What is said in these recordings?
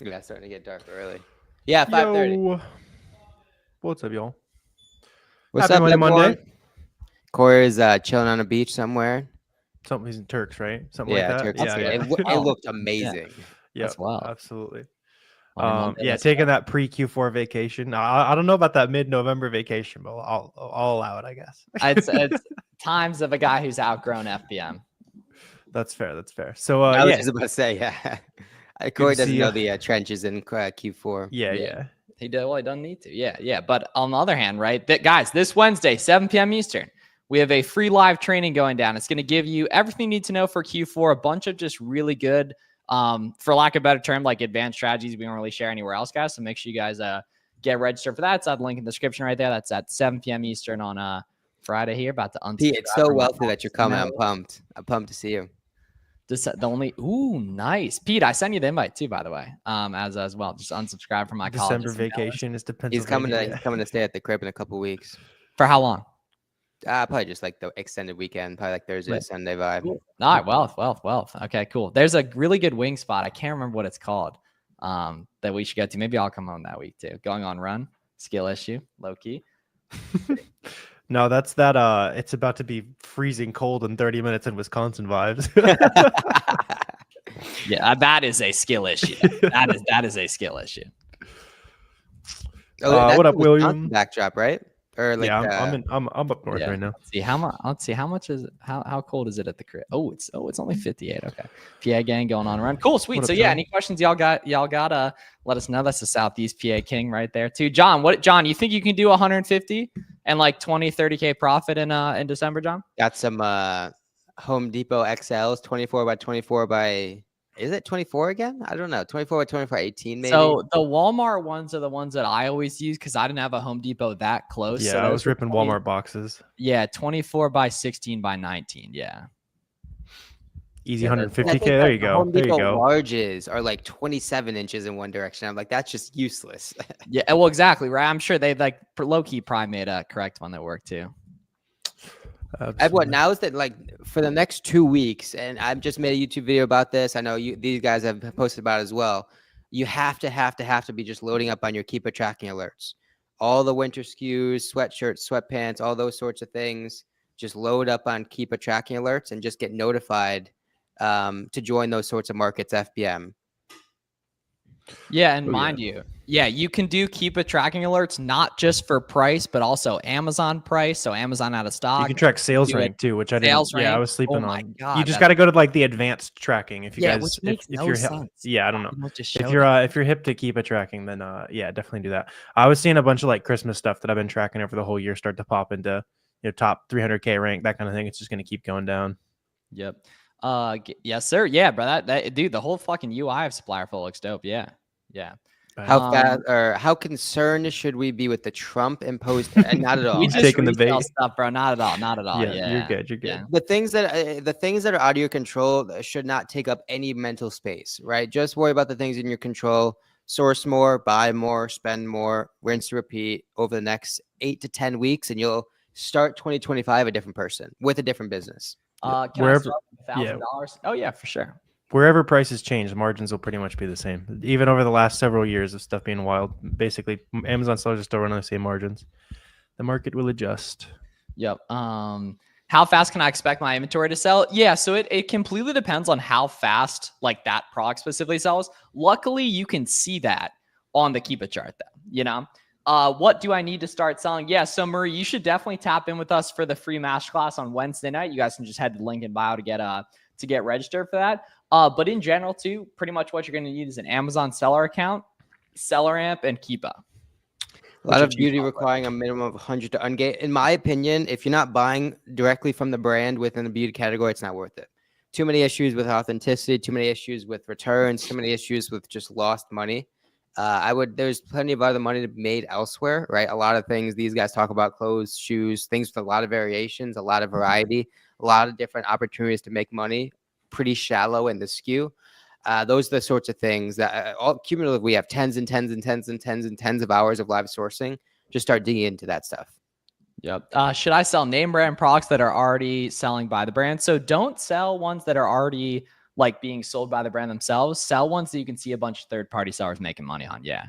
Yeah, it's starting to get dark early. Yeah, 5:30. Yo, what's up, y'all? What's Happy up, Monday, everyone? Monday. Corey's chilling on a beach somewhere. Something he's in Turks, right? Something like Yeah, that. Turks. Yeah, That's It, lit. yeah, it Oh, looked yeah. amazing. yep, That's wild. absolutely. Monday, Yeah, let's taking go. that pre Q4 vacation. I don't know about that mid-November vacation, but I'll allow it, I guess. It's times of a guy who's outgrown FPM. That's fair. That's fair. So I was yeah, just about to say, yeah. good Corey to doesn't see know you. the trenches in Q4. Yeah, Yeah. yeah. He did. Well, he doesn't need to. Yeah, yeah. But on the other hand, right, guys, this Wednesday, 7 p.m. Eastern, we have a free live training going down. It's going to give you everything you need to know for Q4. A bunch of just really good, for lack of a better term, like advanced strategies we don't really share anywhere else, guys. So make sure you guys get registered for that. It's at the link in the description right there. That's at 7 p.m. Eastern on Friday here. About to unsubscribe. Pete, it's so from my wealthy that you're coming. No. I'm pumped. I'm pumped to see you. Nice. Pete, I sent you the invite too, by the way. As well. Just unsubscribe from my December college. vacation is to He's Pennsylvania. he's coming to stay at the crib in a couple weeks. For how long? Probably just like the extended weekend, probably like Thursday, Sunday vibe. Cool. All right, wealth. Okay, cool. There's a really good wing spot. I can't remember what it's called. That we should go to. Maybe I'll come home that week too. Going on run, skill issue, low key. No, that's that. It's about to be freezing cold in 30 minutes in Wisconsin vibes. Yeah, that is a skill issue. That is a skill issue. Oh, that's what up, the Wisconsin William? backdrop, right? Or like, yeah, I'm up north Yeah. right now. Let's see how much. Let's see how much is it. How cold is it at the crib? Oh, it's only 58. Okay, PA gang going on a run. Cool, sweet. What up, So yeah, John? any questions y'all got? Let us know. That's the Southeast PA King right there too. John, you think you can do 150 and like 20-30K profit in December, John? got some Home Depot XLs, 24 by 24 by. Is it 24 again? I don't know. 24 by 24, 18 maybe. So the Walmart ones are the ones that I always use because I didn't have a Home Depot that close. Yeah, so I was ripping Walmart boxes. Yeah, 24 by 16 by 19. Yeah. Easy Yeah, 150K. There you go. Home There you Depot go. larges are like 27 inches in one direction. I'm like, that's just useless. Yeah. Well, exactly. Right. I'm sure they like low key probably made a correct one that worked too. What now is that like for the next 2 weeks, and I've just made a YouTube video about this. I know these guys have posted about it as well. You have to be just loading up on your Keepa tracking alerts. All the winter SKUs, sweatshirts, sweatpants, all those sorts of things. Just load up on Keepa tracking alerts and just get notified to join those sorts of markets FPM. Yeah, and mind you, you can do Keepa tracking alerts not just for price, but also Amazon price. So Amazon out of stock. You can track sales do it. rank too, which I Sales didn't. Yeah, I rank? was sleeping Oh my on. God, You just that's- got to go to like the advanced tracking. If you Yeah, guys, which makes if no you're, sense. yeah, I don't know. You don't just If show you're them. if you're hip to keep a tracking, then yeah, definitely do that. I was seeing a bunch of like Christmas stuff that I've been tracking over the whole year start to pop into top 300K rank, that kind of thing. It's just going to keep going down. Yep. Yes, sir. Yeah, bro. That dude, the whole fucking UI of Supplier Full looks dope. Yeah. Yeah. How fast or how concerned should we be with the Trump imposed? Not at all. We just taking the resell bait. stuff, bro. Not at all. Not at all. Yeah. You're good. You're good. Yeah. The things that are out of your control should not take up any mental space, right? Just worry about the things in your control. Source more, buy more, spend more, rinse, repeat over the next 8 to 10 weeks, and you'll start 2025 a different person with a different business. Can Wherever- I start with $1,000? Oh yeah, for sure. Wherever prices change, margins will pretty much be the same. Even over the last several years of stuff being wild, basically Amazon sellers are still running the same margins. The market will adjust. Yep. How fast can I expect my inventory to sell? Yeah, so it completely depends on how fast like that product specifically sells. Luckily, you can see that on the Keepa chart though, what do I need to start selling? Yeah, so Murray, you should definitely tap in with us for the free masterclass on Wednesday night. You guys can just head to the link in bio to get registered for that. But in general too, pretty much what you're going to need is an Amazon seller account, SellerAmp, and Keepa. A lot of beauty requiring a minimum of 100 to ungate. In my opinion, if you're not buying directly from the brand within the beauty category, it's not worth it. Too many issues with authenticity, too many issues with returns, too many issues with just lost money. There's plenty of other money to be made elsewhere, right? A lot of things these guys talk about, clothes, shoes, things with a lot of variations, a lot of variety, a lot of different opportunities to make money, pretty shallow in the SKU. Those are the sorts of things that all cumulative, we have tens and tens and tens and tens and tens of hours of live sourcing. Just start digging into that stuff. Yep. Should I sell name brand products that are already selling by the brand? So don't sell ones that are already like being sold by the brand themselves. Sell ones that you can see a bunch of third-party sellers making money on. Yeah.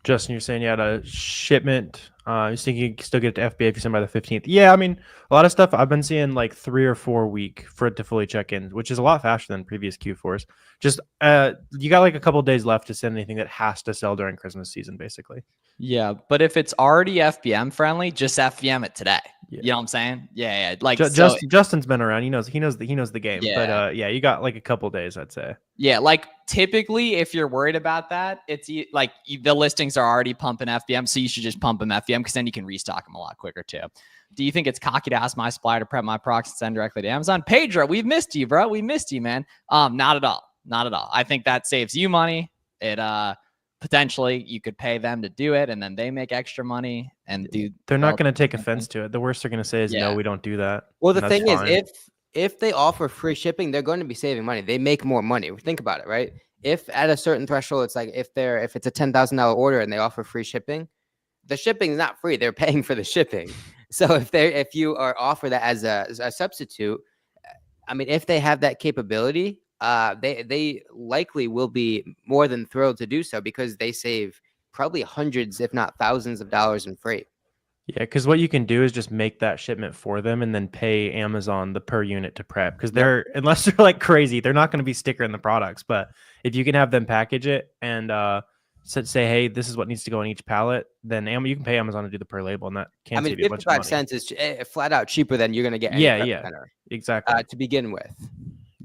Justin, you're saying you had a shipment. You think you can still get it to FBA if you send by the 15th? Yeah, I mean, a lot of stuff I've been seeing like 3 or 4 week for it to fully check in, which is a lot faster than previous Q4s. Just you got like a couple days left to send anything that has to sell during Christmas season, basically. Yeah, but if it's already FBM friendly, just FBM it today. Yeah. You know what I'm saying? Yeah. Like Justin's been around. He knows the game. Yeah. But yeah, you got like a couple days, I'd say. Yeah, like typically, if you're worried about that, it's like the listings are already pumping FBM, so you should just pump them FBM because then you can restock them a lot quicker too. Do you think it's cocky to ask my supplier to prep my products and send directly to Amazon? Pedro, we've missed you, bro. We missed you, man. Not at all. Not at all. I think that saves you money. It potentially you could pay them to do it, and then they make extra money and do. They're not going to take offense to it. The worst they're going to say is, "No, we don't do that." Well, the And thing that's fine. is, if they offer free shipping, they're going to be saving money. They make more money. Think about it, right? If at a certain threshold, it's like if it's a $10,000 order and they offer free shipping, the shipping is not free. They're paying for the shipping. So if you are offer that as a substitute, I mean, if they have that capability, they likely will be more than thrilled to do so because they save probably hundreds, if not thousands of dollars in freight. Yeah, because what you can do is just make that shipment for them and then pay Amazon the per unit to prep. Because unless they're like crazy, they're not going to be stickering the products. But if you can have them package it and say, hey, this is what needs to go on each pallet, then you can pay Amazon to do the per label, and that can save you a bunch of money. 55 cents is flat out cheaper than you're going to get. Exactly. To begin with.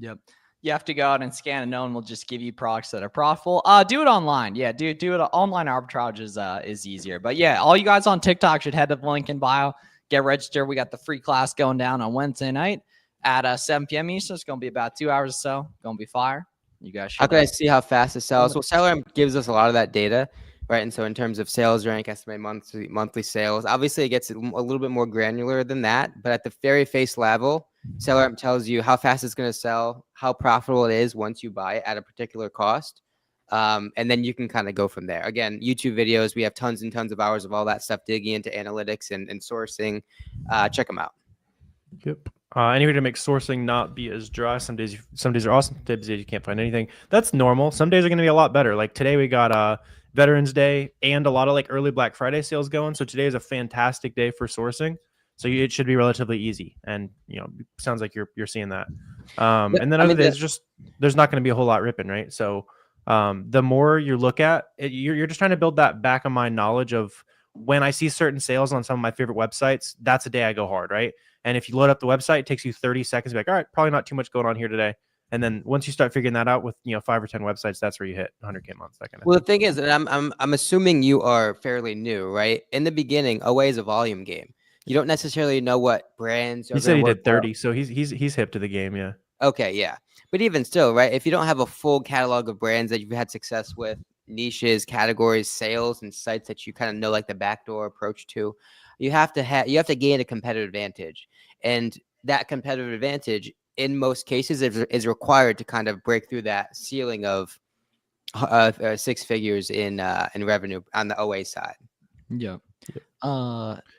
Yep. You have to go out and scan, and no one will just give you products that are profitable. Do it online. Yeah, do it. Online arbitrage is easier. But yeah, all you guys on TikTok should head to the link in bio. Get registered. We got the free class going down on Wednesday night at 7 p.m. Eastern. It's going to be about 2 hours or so. Going to be fire. You guys should. How can I see how fast it sells? Well, SellerAmp gives us a lot of that data, right? And so in terms of sales rank, estimate monthly sales, obviously it gets a little bit more granular than that. But at the very face level, SellerAmp tells you how fast it's going to sell, how profitable it is once you buy it at a particular cost. And then you can kind of go from there. Again, YouTube videos, we have tons and tons of hours of all that stuff, digging into analytics and sourcing. Check them out. Yep. Any way to make sourcing not be as dry. Some days are awesome. Some days you can't find anything. That's normal. Some days are going to be a lot better. Like today we got Veterans Day and a lot of like early Black Friday sales going. So today is a fantastic day for sourcing. So it should be relatively easy. And, sounds like you're seeing that. And then other days, just there's not going to be a whole lot ripping, right? So the more you look at it, you're just trying to build that back of mind knowledge of when I see certain sales on some of my favorite websites, that's a day I go hard, right? And if you load up the website, it takes you 30 seconds to be like, all right, probably not too much going on here today. And then once you start figuring that out with 5 or 10 websites, that's where you hit 100K months. That kind of Well, thing. the thing is that I'm assuming you are fairly new, right? In the beginning, OA is a volume game. You don't necessarily know what brands. He said he did 30, so he's hip to the game, yeah. Okay, yeah, but even still, right? If you don't have a full catalog of brands that you've had success with, niches, categories, sales, and sites that you kind of know like the backdoor approach to, you have to gain a competitive advantage, and that competitive advantage in most cases is required to kind of break through that ceiling of 6 figures in revenue on the OA side. Yeah.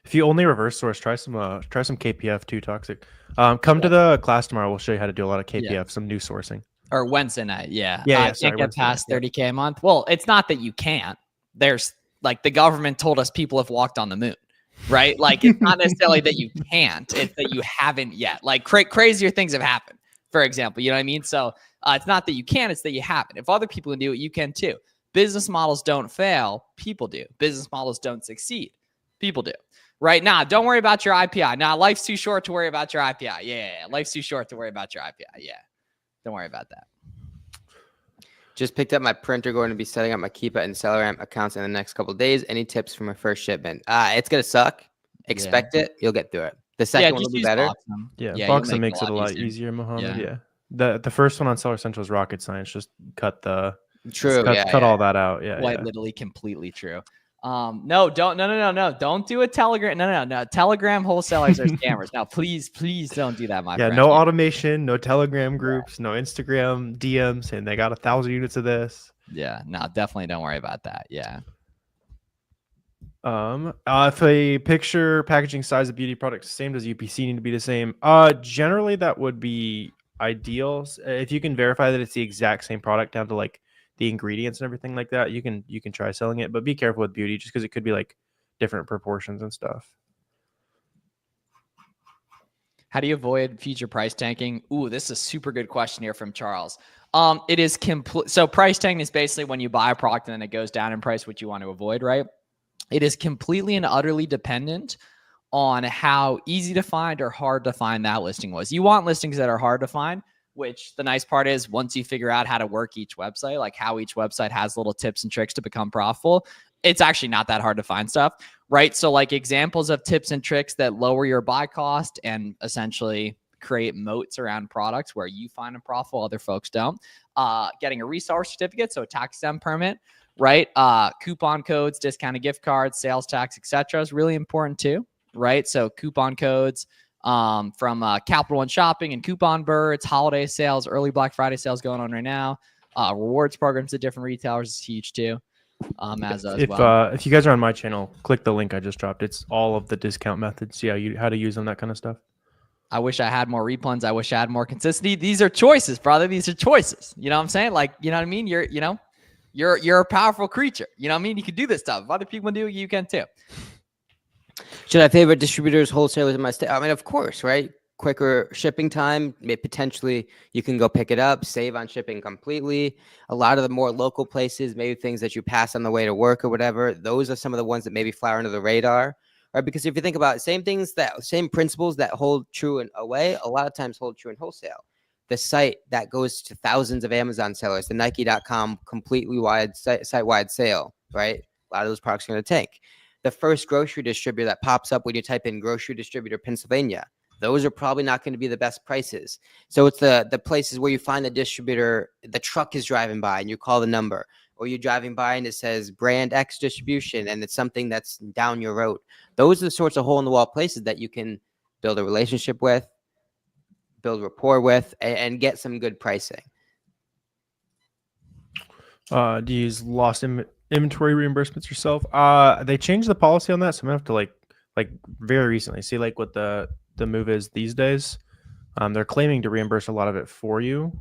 If you only reverse source, try some KPF too. Toxic. Come to the class tomorrow. We'll show you how to do a lot of KPF, some new sourcing. Or Wednesday night, yeah. Yeah, can't get past 30K a month. Well, it's not that you can't. There's like the government told us people have walked on the moon, right? Like it's not necessarily that you can't, it's that you haven't yet. Like crazier things have happened, for example. You know what I mean? So it's not that you can, it's that you haven't. If other people can do it, you can too. Business models don't fail, people do. Business models don't succeed, people do. Right now, don't worry about your IPI. Now, life's too short to worry about your IPI. Yeah, life's too short to worry about your IPI. Yeah, don't worry about that. Just picked up my printer, going to be setting up my Keepa and SellerAmp accounts in the next couple of days. Any tips for my first shipment? It's going to suck. Expect it. You'll get through it. The second one will be better. Boxem makes it a lot easier, Mohammed. Yeah. The first one on Seller Central is rocket science. Just cut all that out. Yeah. Quite literally completely true. No, don't do a Telegram. No. Telegram wholesalers are scammers. Now, please don't do that, my friend. No automation, no Telegram groups, no Instagram DMs, and they got 1,000 units of this. Yeah, no, definitely don't worry about that. Yeah. If a picture, packaging, size of beauty product is the same, does UPC need to be the same? Generally that would be ideal. If you can verify that it's the exact same product down to like the ingredients and everything like that, you can try selling it. But be careful with beauty, just because it could be like different proportions and stuff. How do you avoid future price tanking? Ooh, this is a super good question here from Charles. It is complete. So price tanking is basically when you buy a product and then it goes down in price, which you want to avoid, right? It is completely and utterly dependent on how easy to find or hard to find that listing was. You want listings that are hard to find, which the nice part is once you figure out how to work each website, like how each website has little tips and tricks to become profitable, it's actually not that hard to find stuff, right? So like examples of tips and tricks that lower your buy cost and essentially create moats around products where you find them profitable, other folks don't. Getting a reseller certificate, so a tax exempt permit, right? Coupon codes, discounted gift cards, sales tax, etc. is really important too, right? So coupon codes from Capital One Shopping and Coupon Birds, holiday sales, early Black Friday sales going on right now. Rewards programs at different retailers is huge too. If you guys are on my channel, click the link I just dropped. It's all of the discount methods, how to use them, that kind of stuff. I wish I had more replens. I wish I had more consistency. These are choices, brother. These are choices. You know what I'm saying? Like, you know what I mean? You're a powerful creature. You know what I mean? You can do this stuff. If other people do it, you can too. Should I favor distributors, wholesalers in my state? I mean, of course, right? Quicker shipping time. Potentially, you can go pick it up, save on shipping completely. A lot of the more local places, maybe things that you pass on the way to work or whatever, those are some of the ones that maybe fly under the radar, right? Because if you think about it, same principles that hold true in away, a lot of times hold true in wholesale. The site that goes to thousands of Amazon sellers, the Nike.com completely site-wide sale, right? A lot of those products are going to tank. The first grocery distributor that pops up when you type in grocery distributor Pennsylvania, those are probably not going to be the best prices. So it's the places where you find the distributor, the truck is driving by and you call the number, or you're driving by and it says brand X distribution and it's something that's down your road. Those are the sorts of hole in the wall places that you can build a relationship with, build rapport with, and get some good pricing. Do you use lost inventory reimbursements yourself? They changed the policy on that, so I'm gonna have to like very recently see like what the move is these days. They're claiming to reimburse a lot of it for you,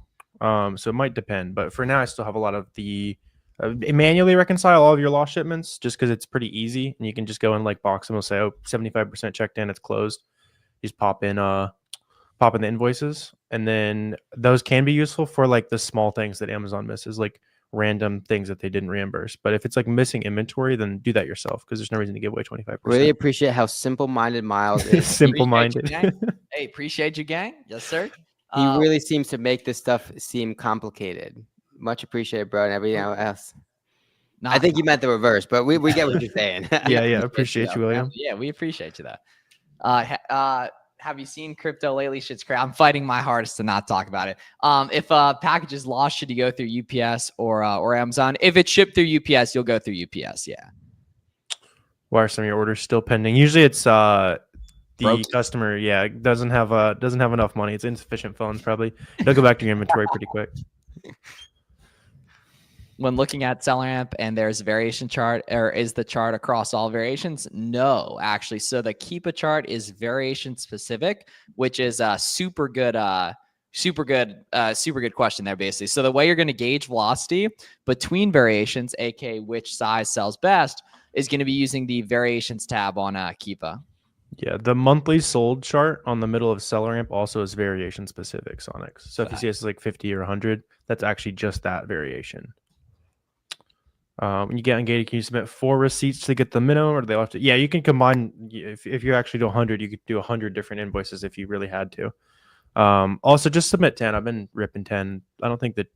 so it might depend. But for now, I still have a lot of the manually reconcile all of your lost shipments just because it's pretty easy and you can just go and like box them and say, oh, 75% checked in, it's closed. You just pop in the invoices, and then those can be useful for like the small things that Amazon misses, like random things that they didn't reimburse. But if it's like missing inventory, then do that yourself because there's no reason to give away 25%. Really appreciate how simple-minded Miles is. Simple-minded. Hey, appreciate you, gang. Yes, sir. He really seems to make this stuff seem complicated. Much appreciated, bro, and everything else. I think you meant the reverse, but we get what you're saying. yeah, appreciate you, William. Yeah, we appreciate you that. Have you seen crypto lately? Shit's crazy. I'm fighting my hardest to not talk about it. If a package is lost, should you go through UPS or Amazon? If it's shipped through UPS, you'll go through UPS. Yeah. Why are some of your orders still pending? Usually it's the Broken. customer, doesn't have enough money. It's insufficient funds probably. They'll go back to your inventory pretty quick. When looking at SellerAmp and there's a variation chart, or is the chart across all variations? No, actually. So the Keepa chart is variation specific, which is a super good question there, basically. So the way you're going to gauge velocity between variations, aka which size sells best, is going to be using the variations tab on Keepa. Yeah, the monthly sold chart on the middle of SellerAmp also is variation specific, Sonics. So if you see it's like 50 or 100, that's actually just that variation. When you get ungated, can you submit 4 receipts to get the minimum, or do they have to? Yeah, you can combine. If you actually do 100, you could do 100 different invoices if you really had to. Also, just submit 10. I've been ripping 10. I don't think that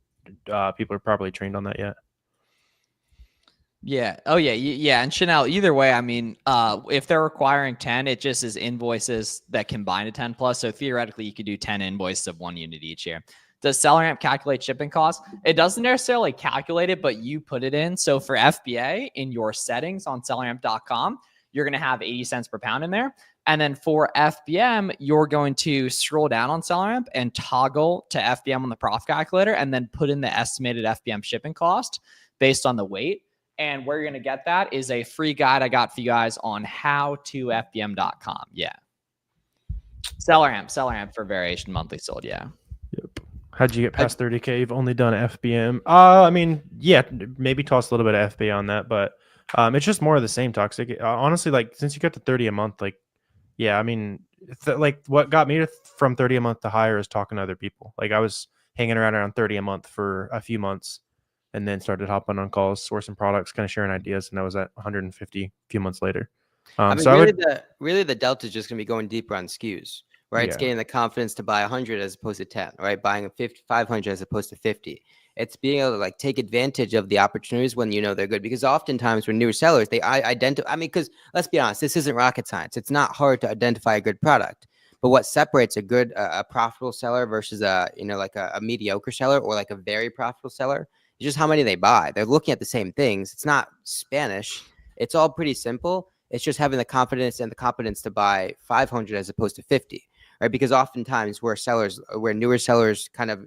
people are properly trained on that yet. Yeah. Oh, yeah. Yeah. And Chanel, either way, I mean, if they're requiring 10, it just is invoices that combine to 10 plus. So theoretically, you could do 10 invoices of 1 unit each year. Does SellerAmp calculate shipping costs? It doesn't necessarily calculate it, but you put it in. So for FBA in your settings on selleramp.com, you're going to have 80 cents per pound in there. And then for FBM, you're going to scroll down on SellerAmp and toggle to FBM on the profit calculator and then put in the estimated FBM shipping cost based on the weight. And where you're going to get that is a free guide I got for you guys on howtofbm.com. Yeah. SellerAmp for variation monthly sold. Yeah. Yep. How'd you get past 30K? You've only done FBM. I mean, yeah, maybe toss a little bit of FBA on that, but it's just more of the same toxic. Honestly, like since you got to 30 a month, like, yeah, I mean, like what got me from 30 a month to higher is talking to other people. Like I was hanging around 30 a month for a few months and then started hopping on calls, sourcing products, kind of sharing ideas. And I was at 150 a few months later. I mean, so really the delta is just going to be going deeper on SKUs, right? It's Yeah. getting the confidence to buy 100 as opposed to 10, right? Buying 500 as opposed to 50. It's being able to like take advantage of the opportunities when you know they're good, because oftentimes when newer sellers, they identify. I mean, because let's be honest, this isn't rocket science. It's not hard to identify a good product, but what separates a good, a profitable seller versus a, you know, like a mediocre seller or like a very profitable seller is just how many they buy. They're looking at the same things. It's not Spanish. It's all pretty simple. It's just having the confidence and the competence to buy 500 as opposed to 50, right? Because oftentimes where newer sellers kind of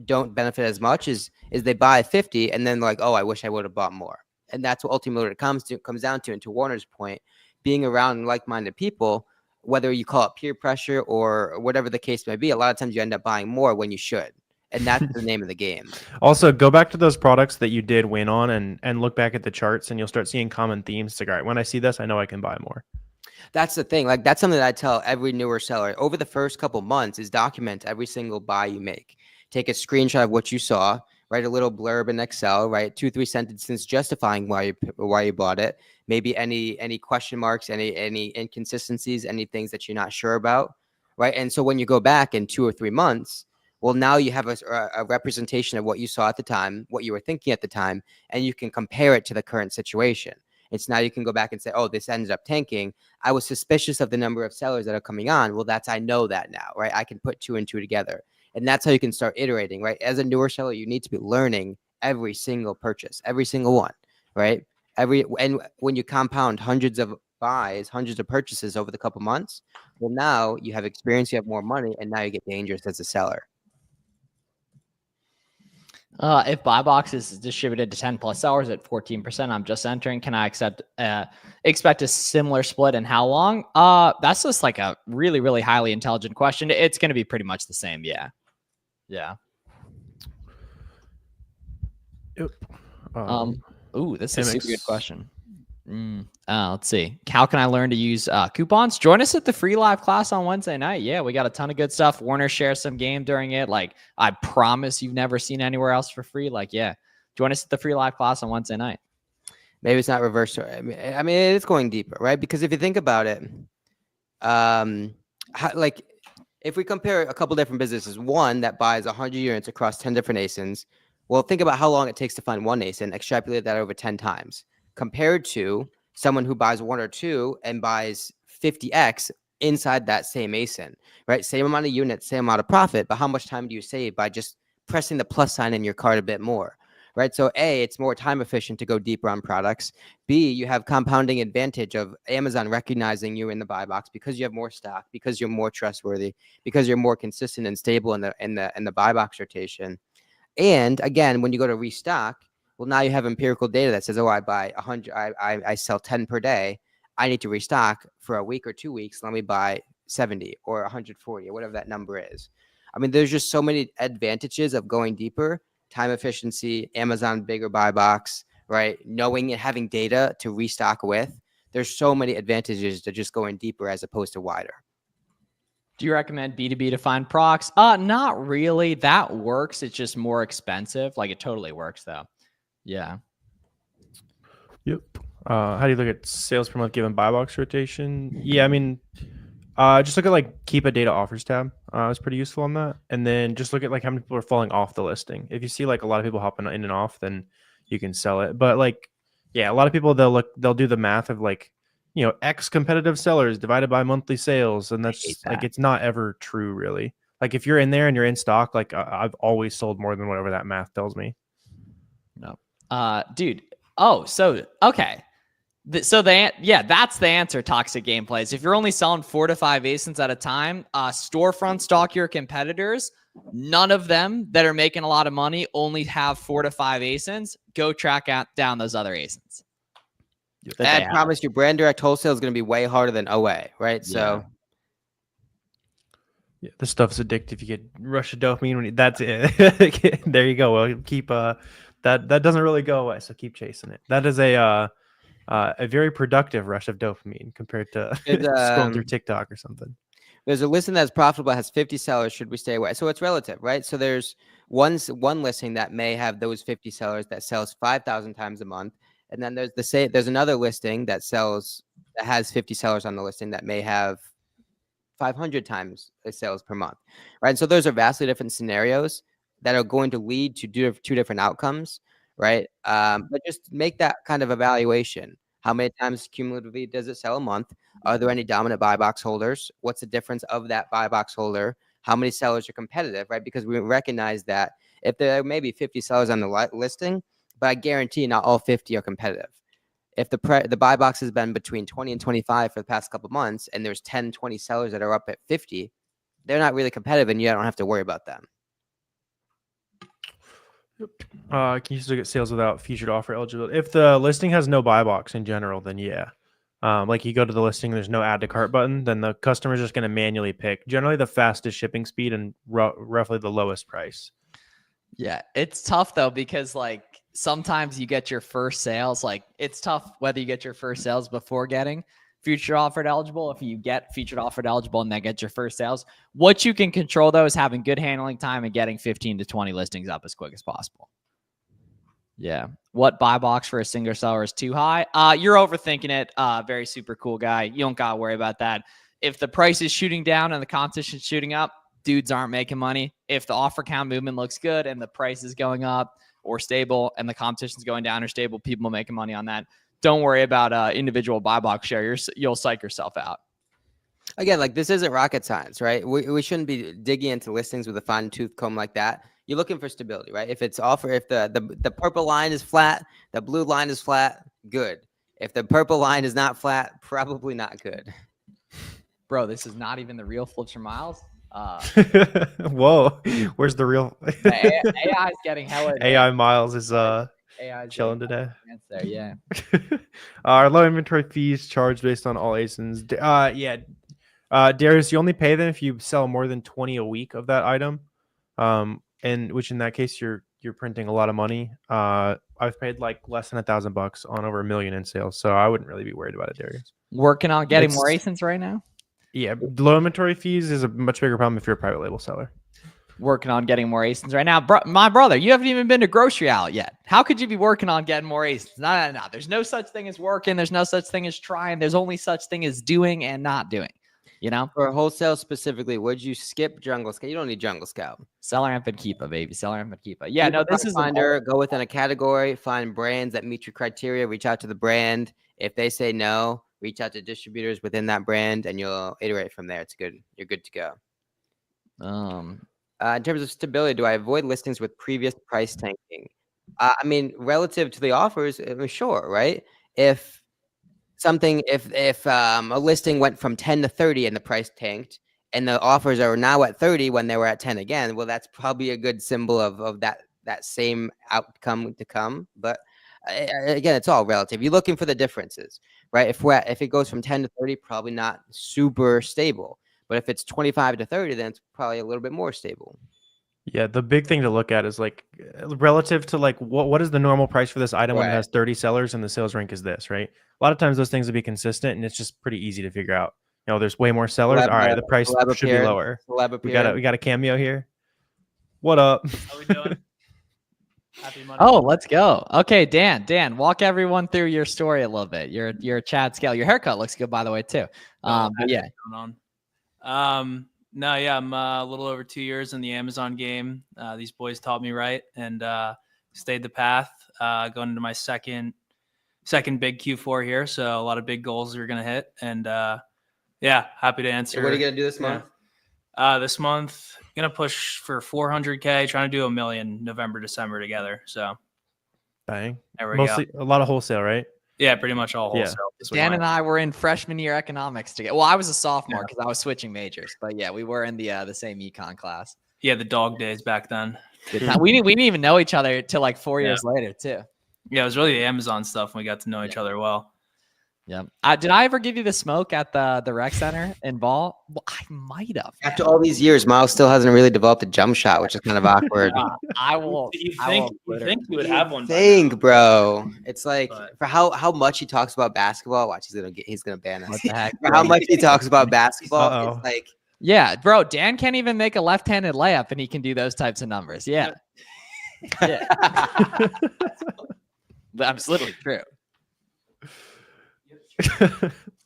don't benefit as much is they buy 50 and then like, oh, I wish I would have bought more. And that's what ultimately it comes down to. And to Warner's point, being around like-minded people, whether you call it peer pressure or whatever the case may be, a lot of times you end up buying more when you should. And that's the name of the game. Also, go back to those products that you did win on and look back at the charts, and you'll start seeing common themes. It's like, all right, when I see this, I know I can buy more. That's the thing. Like that's something that I tell every newer seller over the first couple months is document every single buy you make. Take a screenshot of what you saw, write a little blurb in Excel, write 2-3 sentences justifying why you bought it. Maybe any question marks, any inconsistencies, any things that you're not sure about, right? And so when you go back in 2 or 3 months, well, now you have a representation of what you saw at the time, what you were thinking at the time, and you can compare it to the current situation. It's now you can go back and say, oh, this ended up tanking. I was suspicious of the number of sellers that are coming on. Well, I know that now, right? I can put 2 and 2 together. And that's how you can start iterating, right? As a newer seller, you need to be learning every single purchase, every single one, right? And when you compound hundreds of buys, hundreds of purchases over the couple months, well, now you have experience, you have more money, and now you get dangerous as a seller. If buy box is distributed to 10 plus sellers at 14%, I'm just entering. Can I expect a similar split and how long? That's just like a really, really highly intelligent question. It's going to be pretty much the same. Yeah. Yeah. Yep. This is a super good question. Let's see. How can I learn to use coupons? Join us at the free live class on Wednesday night. Yeah, we got a ton of good stuff. Warner shares some game during it. Like, I promise you've never seen anywhere else for free. Like, yeah, join us at the free live class on Wednesday night. Maybe it's not reverse. I mean, it's going deeper, right? Because if you think about it, like if we compare a couple different businesses, one that buys 100 units across 10 different ASINs, well, think about how long it takes to find one ASIN, extrapolate that over 10 times. Compared to someone who buys 1 or 2 and buys 50x inside that same ASIN, right? Same amount of units, same amount of profit, but how much time do you save by just pressing the plus sign in your cart a bit more, right? So A, it's more time efficient to go deeper on products. B, you have compounding advantage of Amazon recognizing you in the buy box because you have more stock, because you're more trustworthy, because you're more consistent and stable in the buy box rotation. And again, when you go to restock, well, now you have empirical data that says, oh, I buy 100, I sell 10 per day. I need to restock for a week or 2 weeks. Let me buy 70 or 140 or whatever that number is. I mean, there's just so many advantages of going deeper, time efficiency, Amazon bigger buy box, right? Knowing and having data to restock with. There's so many advantages to just going deeper as opposed to wider. Do you recommend B2B to find procs? Not really. That works. It's just more expensive. Like, it totally works though. Yeah. Yep. How do you look at sales per month given buy box rotation? Yeah, I mean, just look at like keep a data offers tab. It's pretty useful on that. And then just look at like how many people are falling off the listing. If you see like a lot of people hopping in and off, then you can sell it. But like, yeah, a lot of people they'll do the math of like, you know, X competitive sellers divided by monthly sales, and that's like it's not ever true really. Like if you're in there and you're in stock, like I've always sold more than whatever that math tells me. No. Dude. Oh, so okay. That's the answer. Toxic gameplays. If you're only selling 4 to 5 ASINs at a time, storefront stock your competitors. None of them that are making a lot of money only have 4 to 5 ASINs. Go track down those other ASINs. I promise you, brand direct wholesale is going to be way harder than OA, right? So, Yeah, this stuff's addictive. You get rush of dopamine when that's it. There you go. Well, keep that doesn't really go away, so keep chasing it. That is a very productive rush of dopamine compared to scrolling through TikTok or something. There's a listing that's profitable, has 50 sellers. Should we stay away? So it's relative, right? So there's one listing that may have those 50 sellers that sells 5,000 times a month, and then there's another listing that has 50 sellers on the listing that may have 500 times the sales per month, right? And so those are vastly different scenarios that are going to lead to two different outcomes, right? But just make that kind of evaluation. How many times cumulatively does it sell a month? Are there any dominant buy box holders? What's the difference of that buy box holder? How many sellers are competitive, right? Because we recognize that if there may be 50 sellers on the listing, but I guarantee not all 50 are competitive. If the buy box has been between 20 and 25 for the past couple months, and there's 10, 20 sellers that are up at 50, they're not really competitive, and you don't have to worry about them. Can you still get sales without featured offer eligibility? If the listing has no buy box in general, then yeah. Like you go to the listing, there's no add to cart button, then the customer is just going to manually pick generally the fastest shipping speed and roughly the lowest price. Yeah, it's tough though, because like sometimes you get your first sales. Like it's tough whether you get your first sales before getting featured offered eligible. If you get featured offered eligible and then get your first sales, what you can control though is having good handling time and getting 15 to 20 listings up as quick as possible. Yeah. What buy box for a single seller is too high? You're overthinking it. Very super cool guy. You don't got to worry about that. If the price is shooting down and the competition is shooting up, dudes aren't making money. If the offer count movement looks good and the price is going up or stable and the competition is going down or stable, people making money on that. Don't worry about individual buy box share. You'll psych yourself out. Again, like this isn't rocket science, right? We shouldn't be digging into listings with a fine tooth comb like that. You're looking for stability, right? If it's if the purple line is flat, the blue line is flat, good. If the purple line is not flat, probably not good. Bro, this is not even the real Flips for Miles. Whoa, where's the real AI is getting hella AI Miles is chilling today. There, yeah. Our low inventory fees charged based on all ASINs. Darius, you only pay them if you sell more than 20 a week of that item. And which in that case you're printing a lot of money. I've paid like less than $1,000 on over $1 million in sales, so I wouldn't really be worried about it, Darius. Working on getting more ASINs right now. Yeah, low inventory fees is a much bigger problem if you're a private label seller. Working on getting more ASINs right now. My brother, you haven't even been to Grocery Outlet yet. How could you be working on getting more ASINs? No. There's no such thing as working. There's no such thing as trying. There's only such thing as doing and not doing. You know? For wholesale specifically, would you skip Jungle Scout? You don't need Jungle Scout. Seller Amp and Keepa, baby. Seller Amp and Keepa. Yeah, no, this is Finder. Go within a category, find brands that meet your criteria, reach out to the brand. If they say no, reach out to distributors within that brand, and you'll iterate from there. It's good. You're good to go. In terms of stability, do I avoid listings with previous price tanking? I mean, relative to the offers, sure, right? If a listing went from 10 to 30 and the price tanked, and the offers are now at 30 when they were at 10 again, well, that's probably a good symbol of that same outcome to come. But again, it's all relative. You're looking for the differences, right? If it goes from 10 to 30, probably not super stable. But if it's 25 to 30, then it's probably a little bit more stable. Yeah, the big thing to look at is like relative to like what is the normal price for this item when it has 30 sellers and the sales rank is this, right? A lot of times those things will be consistent and it's just pretty easy to figure out. You know, there's way more sellers. All right, the price should be lower. We got a cameo here. What up? How we doing? Happy Monday. Oh, let's go. Okay, Dan, walk everyone through your story a little bit. Your Chad Scale. Your haircut looks good, by the way, too. But yeah. No, yeah, I'm a little over 2 years in the Amazon game. These boys taught me right and stayed the path. Going into my second big Q4 here, so a lot of big goals we're gonna hit. And yeah, happy to answer. So what are you gonna do this month? This month, gonna push for 400K. Trying to do $1 million November, December together. So, bang. There we go. A lot of wholesale, right? Yeah, pretty much all wholesale. Dan and I were in freshman year economics together. Well, I was a sophomore because I was switching majors, but yeah, we were in the same econ class. Yeah, the dog days back then. We didn't even know each other till like 4 years later too. Yeah, it was really the Amazon stuff when we got to know each other well. Yep. Did I ever give you the smoke at the rec center in ball? Well, I might have. After all these years, Miles still hasn't really developed a jump shot, which is kind of awkward. I will. You I think will you Twitter. think you would have one? by now. Think, bro. It's like But- for how much he talks about basketball. Watch, he's gonna ban us. What the heck? For how much he talks about basketball, Uh-oh. it's like Yeah, bro. Dan can't even make a left-handed layup, and he can do those types of numbers. Yeah. Yeah. That's literally true.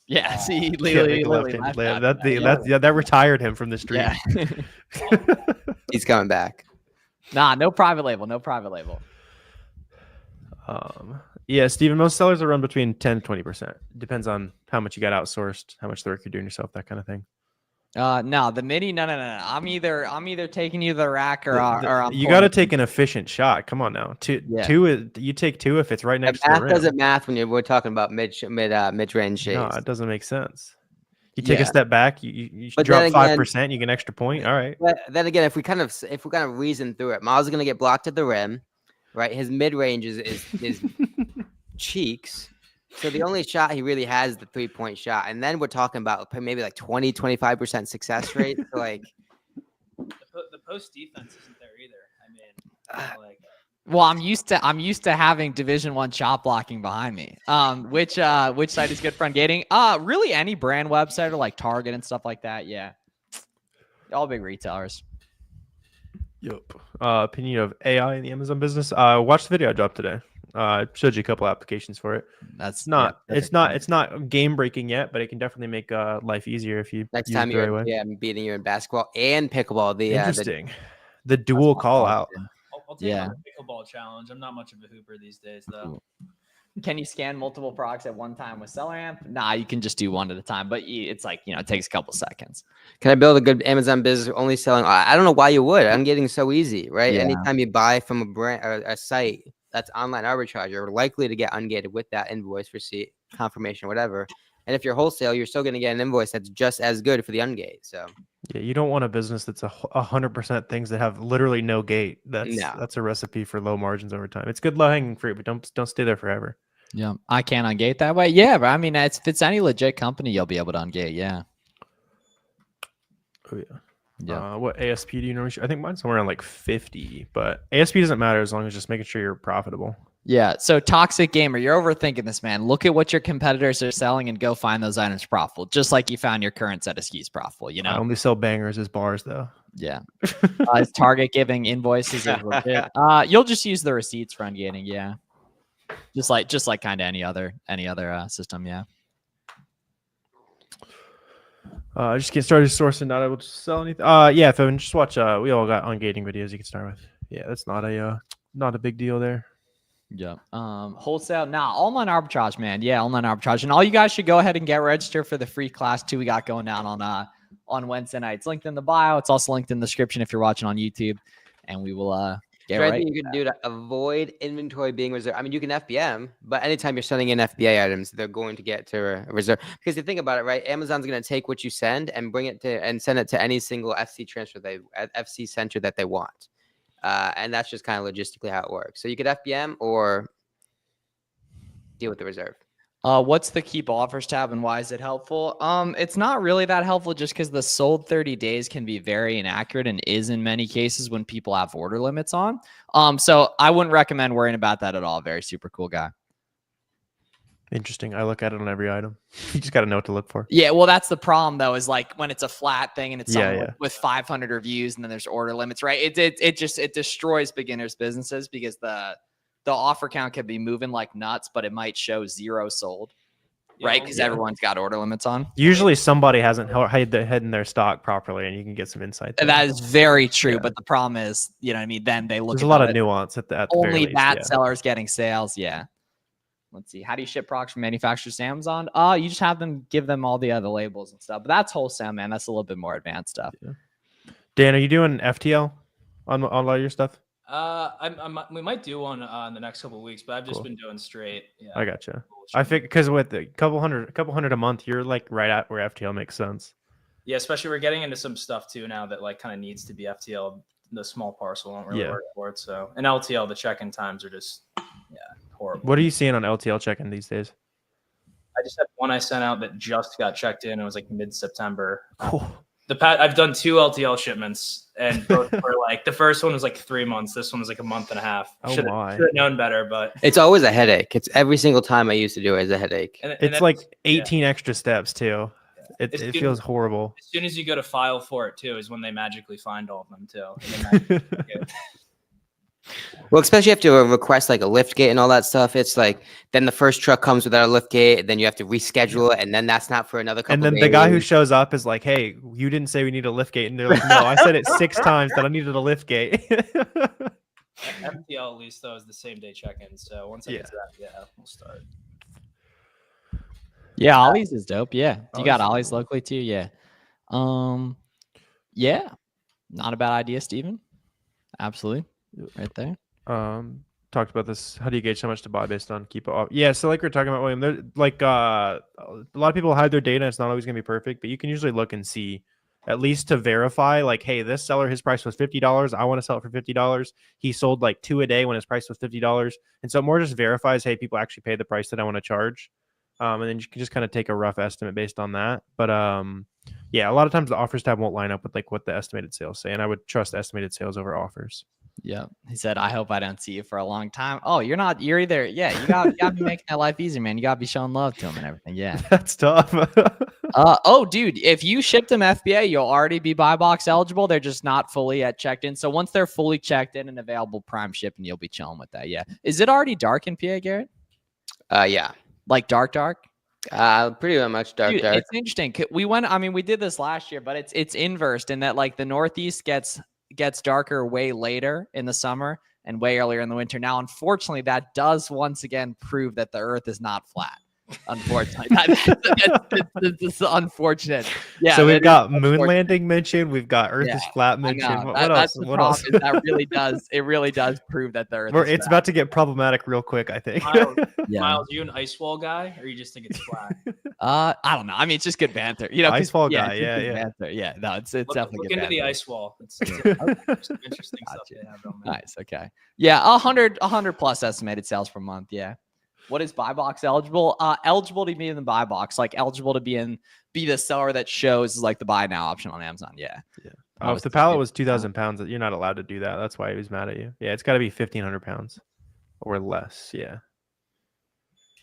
Yeah. See, he Can't literally, make a literally left-handed left layup. out. That retired him from the street. Yeah. he's coming back. Nah, no private label. No private label. Yeah, Steven, most sellers will run between 10 to 20%. Depends on how much you got outsourced, how much the work you're doing yourself, that kind of thing. No, the mini. No. I'm either taking you to the rack or I'm You got to pulling- take an efficient shot. Come on now. Yeah. You take two if it's right And next to the math rim. doesn't math when we're talking about mid range shades. No, it doesn't make sense. You take Yeah. a step back, you But drop then 5%, you get an extra point. All right. But then again, if we kind of reason through it, Miles is gonna get blocked at the rim, right? His mid range is cheeks. So the only shot he really has is the 3-point shot. And then we're talking about maybe like 20-25% success rate. So like The post defense isn't there either. I mean, like Well, I'm used to having Division 1 shot blocking behind me. Which site is good for ungating? Really any brand website or like Target and stuff like that. Yeah. All big retailers. Yep. Opinion of AI in the Amazon business. Watch the video I dropped today. I showed you a couple applications for it. That's It's not game breaking yet, but it can definitely make life easier if you next use it time the right way. I'm beating you in basketball and pickleball. The Interesting. The dual call out. I'll take Yeah. on the pickleball challenge. I'm not much of a hooper these days, though. Can you scan multiple products at one time with Seller Amp? Nah, you can just do one at a time, but it's like, it takes a couple seconds. Can I build a good Amazon business only selling? I don't know why you would. I'm getting so easy, right? Yeah. Anytime you buy from a brand or a site that's online arbitrage, you're likely to get ungated with that invoice, receipt, confirmation, whatever. And if you're wholesale, you're still going to get an invoice that's just as good for the ungate. So Yeah, you don't want a business that's 100% things that have literally no gate. That's a recipe for low margins over time. It's good low hanging fruit, but don't stay there forever. Yeah, I can't ungate that way. Yeah, but I mean, if it's any legit company, you'll be able to ungate. Yeah. Oh yeah. Yeah. What ASP do you normally shoot? I think mine's somewhere around like 50, but ASP doesn't matter as long as just making sure you're profitable. Yeah. So toxic gamer, you're overthinking this, man. Look at what your competitors are selling and go find those items profitable, just like you found your current set of skis profitable, I only sell bangers as bars though. Yeah. Is Target giving invoices is legit? You'll just use the receipts for ungating. Yeah. Just like kind of any other system. Yeah. Just get started sourcing, not able to sell anything. Yeah, Phone, just watch. We all got ungating videos you can start with. Yeah, that's not a big deal there. Yeah. Wholesale. Nah, online arbitrage, man. Yeah, online arbitrage. And all you guys should go ahead and get registered for the free class too. We got going down on Wednesday night. It's linked in the bio. It's also linked in the description if you're watching on YouTube. And we will get is there right. anything you can do to avoid inventory being reserved? I mean, you can FBM, but anytime you're sending in FBA items, they're going to get to a reserve. Because you think about it, right? Amazon's going to take what you send and bring it to and send it to any single FC FC center that they want. And that's just kind of logistically how it works. So you could FBM or deal with the reserve. What's the keep offers tab and why is it helpful? It's not really that helpful just because the sold 30 days can be very inaccurate and is in many cases when people have order limits on. So I wouldn't recommend worrying about that at all. Very super cool guy. Interesting. I look at it on every item. You just got to know what to look for. Yeah, well, that's the problem though, is like when it's a flat thing and it's Yeah, someone yeah. with 500 reviews and then there's order limits, right? It destroys beginners' businesses because the offer count can be moving like nuts, but it might show 0 sold, right? Because everyone's got order limits on. Usually somebody hasn't hid in their stock properly, and you can get some insight there. And that is very true, Yeah. but the problem is, you know what I mean? Then they look There's at a lot of it, nuance at the very only least, that yeah. seller's getting sales. Yeah. Let's see. How do you ship products from manufacturers to Amazon? You just have them give them all the other labels and stuff. But that's wholesale, man. That's a little bit more advanced stuff. Dan, are you doing FTL on a lot of your stuff? We might do one in the next couple of weeks, but I've just Cool. been doing straight. Yeah. I gotcha. I think because with a couple hundred a month, you're like right at where FTL makes sense. Yeah, especially we're getting into some stuff too now that like kind of needs to be FTL. The small parcel won't really Yeah. work for it. So, and LTL, the check-in times are just horrible. What are you seeing on LTL check-in these days? just had one I sent out that just got checked in. It was like mid-September. Cool. I've done 2 LTL shipments, and both were like the first one was like 3 months. This one was like a month and a half. Oh Should my. have known better, but It's always a headache. It's every single time I used to do it is a headache. and It's then like 18 extra steps too. It It's feels horrible. as soon as you go to file for it too is when they magically find all of them too. And then Well, especially if you have to request like a lift gate and all that stuff. It's like then the first truck comes without a lift gate, then you have to reschedule it, and then that's not for another couple. And then days. the guy who shows up is like, "Hey, you didn't say we need a lift gate," and they're like, "No, I said it 6 times that I needed a lift gate." FTL at least though is the same day check-in. So once I get to that, we'll start. Yeah, Ollie's is dope. Yeah. You got Ollie's is Ollie's cool. locally too. Yeah. Yeah. Not a bad idea, Steven. Absolutely. Right there. Talked about this. How do you gauge how much to buy based on keep it off? Yeah, so like we're talking about, William, there like a lot of people hide their data. It's not always gonna be perfect, but you can usually look and see at least to verify, like, hey, this seller, his price was $50. I want to sell it for $50. He sold like 2 a day when his price was $50. And so it more just verifies, hey, people actually pay the price that I want to charge. And then you can just kind of take a rough estimate based on that. But yeah, a lot of times the offers tab won't line up with like what the estimated sales say. And I would trust estimated sales over offers. Yeah. He said, I hope I don't see you for a long time. Oh, you're either. Yeah. You got to be making that life easy, man. You got to be showing love to him and everything. Yeah. That's tough. Oh, dude, if you ship them FBA, you'll already be buy box eligible. They're just not fully yet checked in. So once they're fully checked in and available prime shipping, you'll be chilling with that. Yeah. Is it already dark in PA, Garrett? Yeah. Like dark? Pretty much dark. Dude, it's interesting. We did this last year, but it's inversed in that like the Northeast gets darker way later in the summer and way earlier in the winter. Now, unfortunately, that does once again prove that the Earth is not flat. Unfortunately, that's unfortunate. Yeah. So we've got moon landing mentioned. We've got Earth is flat I mentioned. know. What else? The What problem else? is that really does prove that the Earth is It's flat. about to get problematic real quick, I think. Miles, Yeah. Miles, are you an ice wall guy, or you just think it's flat? I don't know. I mean, it's just good banter. You know, Ice wall yeah, guy. it's just Yeah, good yeah. banter. Yeah. No, it's Look definitely look good into the banter. ice wall. It's some interesting stuff Gotcha. they have on there. Nice. Okay. Yeah. 100 plus estimated sales per month. Yeah. What is buy box eligible? Eligible to be in the buy box, like eligible to be the seller that shows like the buy now option on Amazon. Yeah. Oh, if the pallet was 2,000 pounds, you're not allowed to do that. That's why he was mad at you. Yeah, it's got to be 1,500 pounds or less. Yeah.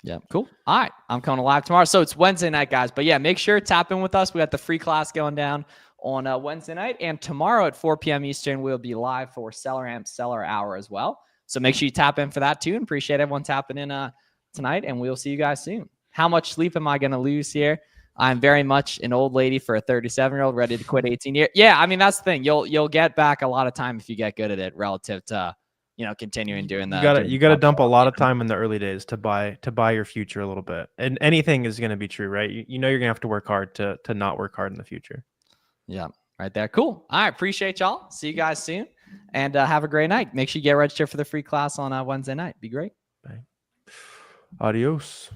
Yeah. Cool. All right. I'm coming live tomorrow. So it's Wednesday night, guys. But yeah, make sure to tap in with us. We got the free class going down on Wednesday night. And tomorrow at 4 p.m. Eastern, we'll be live for Seller Amp Seller Hour as well. So make sure you tap in for that too. And appreciate everyone tapping in tonight. And we'll see you guys soon. How much sleep am I going to lose here? I'm very much an old lady for a 37-year-old ready to quit 18 years. Yeah. I mean, that's the thing. You'll get back a lot of time if you get good at it relative to, continuing doing that. You gotta dump a lot of time in the early days to buy your future a little bit. And anything is going to be true, right? You know, you're gonna have to work hard to not work hard in the future. Yeah, right there. Cool. All right. Appreciate y'all. See you guys soon. And have a great night. Make sure you get registered for the free class on Wednesday night. Be great. Bye. Adios.